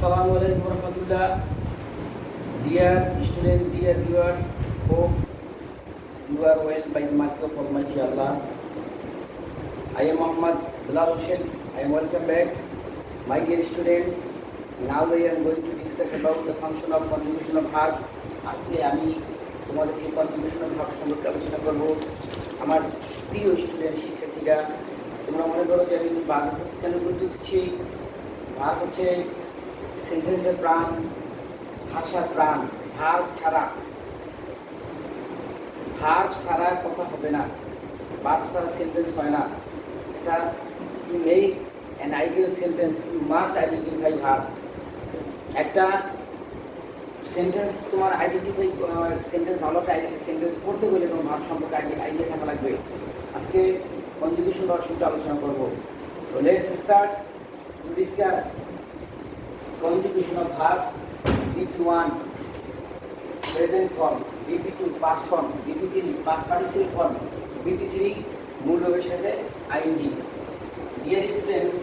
Assalamualaikum warahmatullah. Dear students, dear viewers, hope you are well by the mercy of Almighty Allah. I am Muhammad Bilal Hussain. I am welcome back, my dear students. Now we are going to discuss about the function of conjugation of verb. আজকে আমি তোমাদেরকে conjugation of verb সম্পর্কে আলোচনা করব। আমার প্রিয় student শিক্ষার্থীরা, তোমরা মনে করো যে আমি ভার্ব কেন গুরুত্ব দিচ্ছি। ভার্ব হচ্ছে সেন্টেন্সের প্রাণ, ভাষার প্রাণ। ভার্ব ছাড়া কথা হবে না, ভার্ব ছাড়া সেন্টেন্স হয় না। এটা to make an ideal sentence you must identify verb. একটা সেন্টেন্স তোমার আইডেন্টিফাই সেন্টেন্স ভালো একটা সেন্টেন্স করতে গেলে তোমার ভার্ব সম্পর্কে আইডিয়া থাকা লাগবে। আজকে কনজুগেশন ভার্ব সম্পর্কে আলোচনা করব। তো let's start to discuss conjugation of verbs. BP1 present form, BP2 past form, BP3 past participle form, BP3 মূল ভাবের সাথে ing। ডিয়ার স্টুডেন্টস,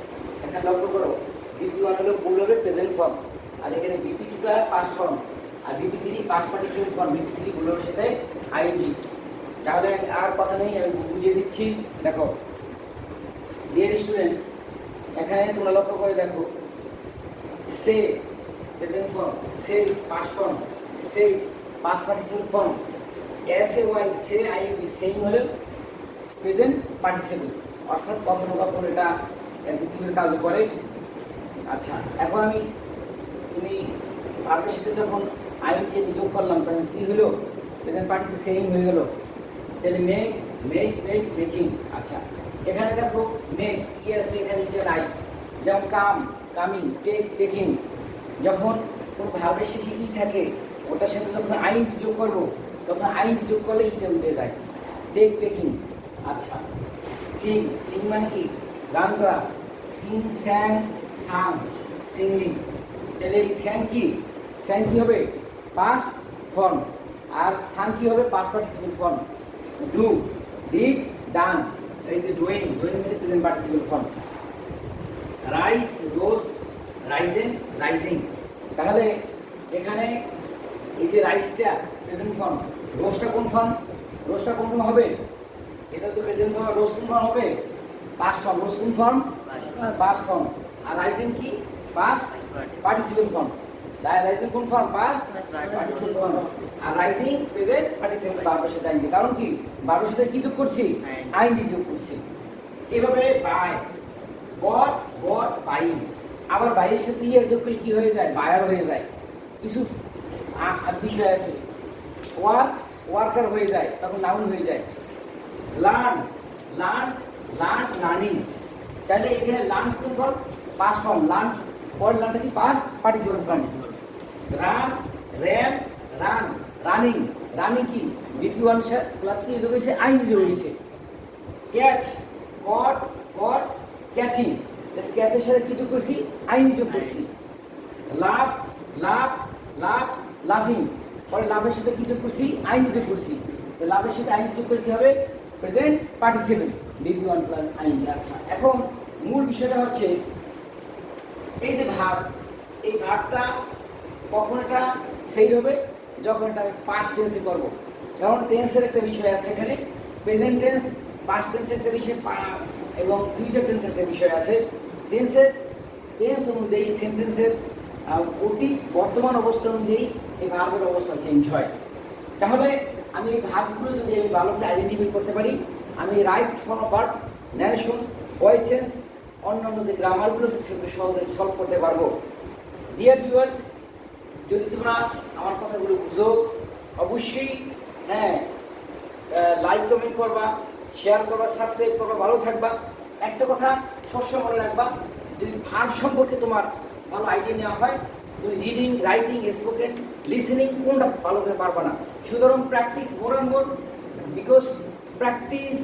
এখানে লক্ষ্য করো BP1 হলো মূল ভাবের প্রেজেন্ট ফর্ম, আর এখানে BP2 টা পাস্ট ফর্ম, আর BP3 past participle form, BP3 মূল ভাবের সাথে ing। তাহলে আর কথা নেই, আমি বুঝিয়ে দিচ্ছি। দেখো ডিয়ার স্টুডেন্টস, এখানে তোমরা লক্ষ্য করে দেখো, say present form, say past form, say past participle form, say say ing, saying হলো প্রেজেন্ট পার্টিসিপল, অর্থাৎ কখনো কখনো এটা অ্যাডজেক্টিভের কাজ করে। আচ্ছা, এখন তুমি ভার্বের সাথে যখন ing যোগ করলাম তখন কি হলো? প্রেজেন্ট পার্টিসিপল সেইং হয়ে গেল। তাহলে মেকিং। আচ্ছা, এখানে দেখো মেক কি আছে, এখানে এটা নাই। যেমন কামিং, টেকিং। যখন কোনো ভার্বের শেষে ই থাকে, ওটার সাথে যখন আইন যোগ করবো, তখন আইন যোগ করলে ইটা উঠে যায়, টেকিং। আচ্ছা, সিং মানে কি? গান করা। সাং, সিঙ্গিং। তাহলে এই স্যাং কি হবে? Past form. আর সাং কি হবে? Past participle form. ডিড, ডান। এই যে ডুইং হচ্ছে প্রেজেন্ট পার্টিসিপল ফর্ম। রাইস, রোজ, রাইজিং। তাহলে এখানে এই যে রাইসটা প্রেজেন্ট ফর্ম, রোজটা কোন ফর্ম? হবে? এটা তো প্রেজেন্ট ফর্ম। রোজ কোন ফর্ম হবে? Past form. রোজ কোন ফর্ম? Past form. আর রাইজিং কি? Past participle form. রাইজিং কোন ফর্ম? Past participle form. আর রাইজিং প্রেজেন্ট পার্টিসিপল ভার্বের সাথে আইএনজি। কারণ কি? ভার্বের সাথে কি যোগ করছি? আইএনজি যোগ করছি। এভাবে বাই, বট, বাইং। আবার বাইয়ের সাথে যোগ করলে কি হয়ে যায়? বায়ার হয়ে যায়। কিছু বিষয় আছে, ওয়ার্কার হয়ে যায়, তখন নাউন হয়ে যায়। লার্নিং। তাহলে এখানে লার্ন কোন ফর্ম? Past form. লার্নটা কি? Past participle form. রানিং কি? BP1 প্লাস কি যোগ হয়েছে? আইন যোগ হয়েছে। ক্যাচিং। ক্যাচের সাথে কি যোগ করছি? আইন যোগ করছি। লাভিং। পরে লাভের সাথে কি যোগ করছি? আইন যোগ করছি। লাভের সাথে আইন যোগ করে কি হবে? প্রেজেন্ট পার্টিসিপল, BP1 প্লাস আইন। আচ্ছা, এখন মূল বিষয়টা হচ্ছে এই যে ভার্ব, এই ভার্বটা কখন এটা সেই হবে? যখন এটা আমি পাস্ট টেন্সে করবো। কারণ টেন্সের একটা বিষয় আছে এখানে, প্রেজেন্ট টেন্স, পাস্ট টেন্সের একটা বিষয় এবং ফিউচার টেন্সের একটা বিষয় আছে। টেন্স অনুযায়ী সেন্টেন্সের অতি বর্তমান অবস্থা অনুযায়ী এই ভার্বের অবস্থা চেঞ্জ হয়। তাহলে আমি এই ভার্বগুলো যদি আমি ভালো করে আইডেন্টিফাই করতে পারি, আমি right form of verb, narration, voice change, অন্যান্য যে গ্রামারগুলো সেগুলো সহজে সলভ করতে পারবো। ডিয়ার ভিউয়ার্স, যদি তোমরা আমার কথাগুলো বুঝো, অবশ্যই লাইক, কমেন্ট করবা, শেয়ার করবা, সাবস্ক্রাইব করবা, ভালো থাকবা। একটা কথা সবসময় মনে রাখবা, যদি ভার্ব সম্পর্কে তোমার ভালো আইডিয়া নেওয়া হয়, তুমি রিডিং, রাইটিং, স্পোকেন, লিসেনিং কোনটা ভালো করে পারবা না। সুতরাং practice more and more, because practice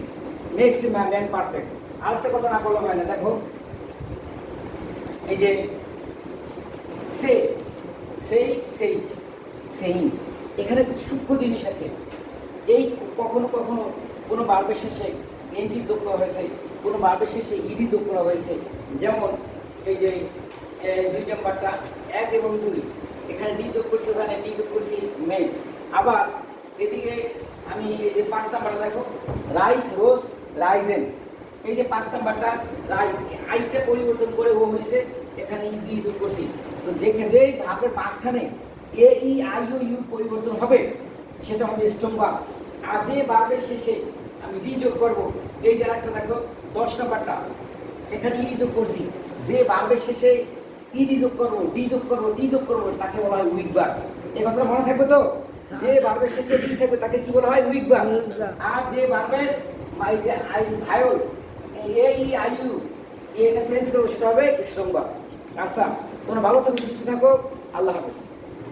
makes a man perfect. আরেকটা কথা না বললে হয় না। দেখো এই যে সেইং, এখানে কিছু সূক্ষ্ম জিনিস আছে। এই কখনো কোনো ভার্বের শেষে এনটি যোগ করা হয়েছে, কোনো ভার্বের শেষে ইডি যোগ করা হয়েছে। যেমন এই যে 2 নম্বরটা 1 এবং 2, এখানে ডি যোগ করছি, ওখানে ডি যোগ করছি, মেড। আবার এদিকে আমি এই যে 5 নাম্বারটা দেখো, রাইস, রোজ, রাইজেন। এই যে 5 নাম্বারটা রাইস, আইটা পরিবর্তন করে ও হয়েছে এখানে ডি যোগ করছি। তো যেই ভাবের মাঝখানে এ ই আই ও ইউ পরিবর্তন হবে সেটা হবে স্ট্রং ভার্ব। আর যে ভার্বের শেষে আমি ডি যোগ করবো, এই যে একটা দেখো 10 নাম্বারটা, এখানে ই যোগ করছি। যে ভার্বের শেষে ই ডি যোগ করবো, ডি যোগ করবো, টি যোগ করবো, তাকে বলা হয় উইক ভার্ব। এই কথাটা মনে থাকবে তো? যে ভার্বের শেষে ডি থাকবে তাকে কি বলা হয়? Week verb. আর যে ভার্বের এই যে I vowel A E I U এটা চেঞ্জ করবো, সেটা হবে স্ট্রং ভার্ব। আচ্ছা, তোমরা ভালো থাকো, সুস্থ থাকো, আল্লাহ হাফেজ।